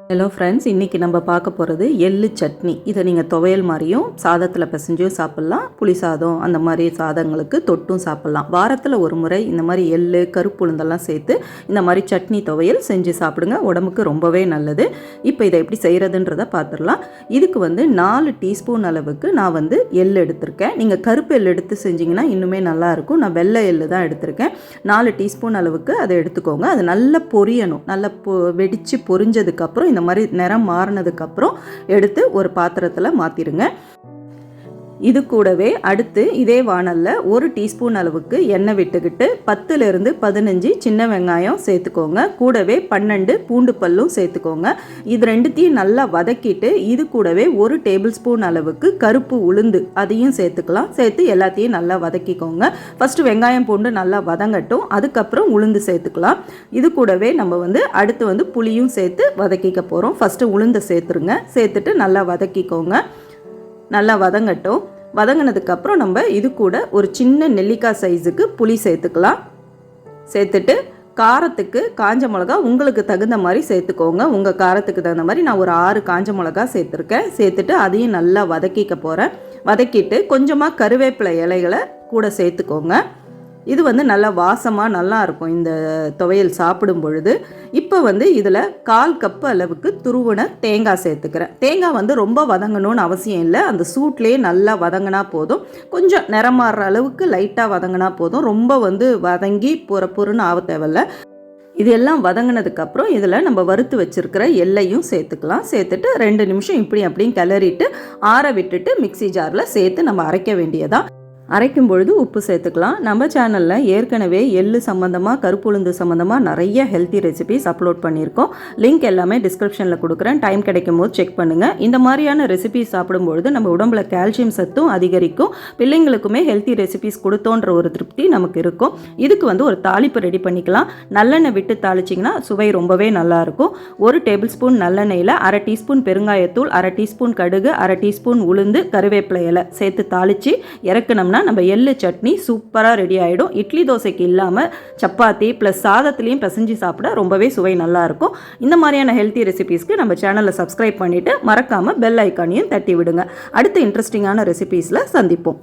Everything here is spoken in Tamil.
ஹலோ ஃப்ரெண்ட்ஸ், இன்றைக்கி நம்ம பார்க்க போகிறது எள்ளு சட்னி. இதை நீங்கள் துவையல் மாதிரியும் சாதத்தில் பிசைஞ்சும் சாப்பிட்லாம், புளி சாதம் அந்த மாதிரி சாதங்களுக்கு தொட்டும் சாப்பிட்லாம். வாரத்தில் ஒரு முறை இந்த மாதிரி எள்ளு கருப்பு உளுந்தெல்லாம் சேர்த்து இந்த மாதிரி சட்னி துவையல் செஞ்சு சாப்பிடுங்க, உடம்புக்கு ரொம்பவே நல்லது. இப்போ இதை எப்படி செய்கிறதுன்றதை பார்த்துடலாம். இதுக்கு 4 டீஸ்பூன் அளவுக்கு நான் எள்ளு எடுத்திருக்கேன். நீங்கள் கருப்பு எள்ளு எடுத்து செஞ்சிங்கன்னா இன்னுமே நல்லாயிருக்கும். நான் வெள்ளை எள்ளு தான் எடுத்திருக்கேன். 4 டீஸ்பூன் அளவுக்கு அதை எடுத்துக்கோங்க. அது நல்லா பொரியணும். நல்லா வெடித்து பொரிஞ்சதுக்கப்புறம் இந்த மாதிரி நிறம் மாறினதுக்கப்புறம் எடுத்து ஒரு பாத்திரத்தில் மாற்றிடுங்க. இது கூடவே அடுத்து இதே வாணலில் 1 டீஸ்பூன் அளவுக்கு எண்ணெய் விட்டுக்கிட்டு 10லேருந்து 15 சின்ன வெங்காயம் சேர்த்துக்கோங்க. கூடவே 12 பூண்டு பல்லும் சேர்த்துக்கோங்க. இது ரெண்டுத்தையும் நல்லா வதக்கிட்டு இது கூடவே 1 டேபிள் ஸ்பூன் அளவுக்கு கருப்பு உளுந்து அதையும் சேர்த்துக்கலாம். சேர்த்து எல்லாத்தையும் நல்லா வதக்கிக்கோங்க. ஃபஸ்ட்டு வெங்காயம் பூண்டு நல்லா வதங்கட்டும், அதுக்கப்புறம் உளுந்து சேர்த்துக்கலாம். இது கூடவே நம்ம அடுத்து புளியும் சேர்த்து வதக்கிக்க போகிறோம். ஃபஸ்ட்டு உளுந்தை சேர்த்துருங்க. சேர்த்துட்டு நல்லா வதக்கிக்கோங்க. நல்லா வதங்கட்டும். வதங்கினதுக்கப்புறம் நம்ம இது கூட ஒரு சின்ன நெல்லிக்காய் சைஸுக்கு புளி சேர்த்துக்கலாம். சேர்த்துட்டு காரத்துக்கு காஞ்ச மிளகா உங்களுக்கு தகுந்த மாதிரி சேர்த்துக்கோங்க. உங்கள் காரத்துக்கு தகுந்த மாதிரி நான் ஒரு 6 காஞ்ச மிளகா சேர்த்துருக்கேன். சேர்த்துட்டு அதையும் நல்லா வதக்கிக்க போகிறேன். வதக்கிட்டு கொஞ்சமாக கருவேப்பிலை இலைகளை கூட சேர்த்துக்கோங்க. இது நல்லா வாசமாக நல்லா இருக்கும் இந்த துவையல் சாப்பிடும் பொழுது. இப்போ இதில் 1/4 கப்பு அளவுக்கு துருவன தேங்காய் சேர்த்துக்கிறேன். தேங்காய் ரொம்ப வதங்கணும்னு அவசியம் இல்லை. அந்த சூட்லேயே நல்லா வதங்கினா போதும். கொஞ்சம் நிறம் மாறுற அளவுக்கு லைட்டாக வதங்கினா போதும். ரொம்ப வதங்கி பொறுன்னு ஆக தேவையில்ல. இது எல்லாம் வதங்கினதுக்கப்புறம் இதில் நம்ம வறுத்து வச்சுருக்கிற எள்ளையும் சேர்த்துக்கலாம். சேர்த்துட்டு 2 நிமிஷம் இப்படி அப்படியும் கிளறிட்டு ஆற விட்டுட்டு மிக்சி ஜாரில் சேர்த்து நம்ம அரைக்க வேண்டியதான். அரைக்கும் பொழுது உப்பு சேர்த்துக்கலாம். நம்ம சேனலில் ஏற்கனவே எள்ளு சம்மந்தமாக கருப்பு உளுந்து சம்மந்தமாக நிறைய ஹெல்த்தி ரெசிபிஸ் அப்லோட் பண்ணியிருக்கோம். லிங்க் எல்லாமே டிஸ்கிரிப்ஷனில் கொடுக்குறேன். டைம் கிடைக்கும் போது செக் பண்ணுங்கள். இந்த மாதிரியான ரெசிபிஸ் சாப்பிடும்பொழுது நம்ம உடம்புல கால்சியம் சத்தும் அதிகரிக்கும். பிள்ளைங்களுக்குமே ஹெல்த்தி ரெசிபிஸ் கொடுத்தோன்ற ஒரு திருப்தி நமக்கு இருக்கும். இதுக்கு ஒரு தாளிப்பு ரெடி பண்ணிக்கலாம். நல்லெண்ணெய் விட்டு தாளிச்சிங்கன்னா சுவை ரொம்பவே நல்லாயிருக்கும். 1 டேபிள் ஸ்பூன் நல்லெண்ணெயில் 1/2 டீஸ்பூன் பெருங்காயத்தூள், 1/2 டீஸ்பூன் கடுகு, 1/2 டீஸ்பூன் உளுந்து, கருவேப்பிலை இலை சேர்த்து தாளித்து இறக்குனோம்னா நம்ம எள்ளு சட்னி சூப்பராக ரெடி ஆகிடும். இட்லி தோசைக்கு இல்லாமல் சப்பாத்தி ப்ளஸ் சாதத்துலேயும் பிசைஞ்சு சாப்பிட ரொம்பவே சுவை நல்லாயிருக்கும். இந்த மாதிரியான ஹெல்த்தி ரெசிபீஸ்க்கு நம்ம சேனலை சப்ஸ்கிரைப் பண்ணிவிட்டு மறக்காமல் பெல் ஐக்கானையும் தட்டி விடுங்க. அடுத்த இன்ட்ரெஸ்டிங்கான ரெசிபீஸில் சந்திப்போம்.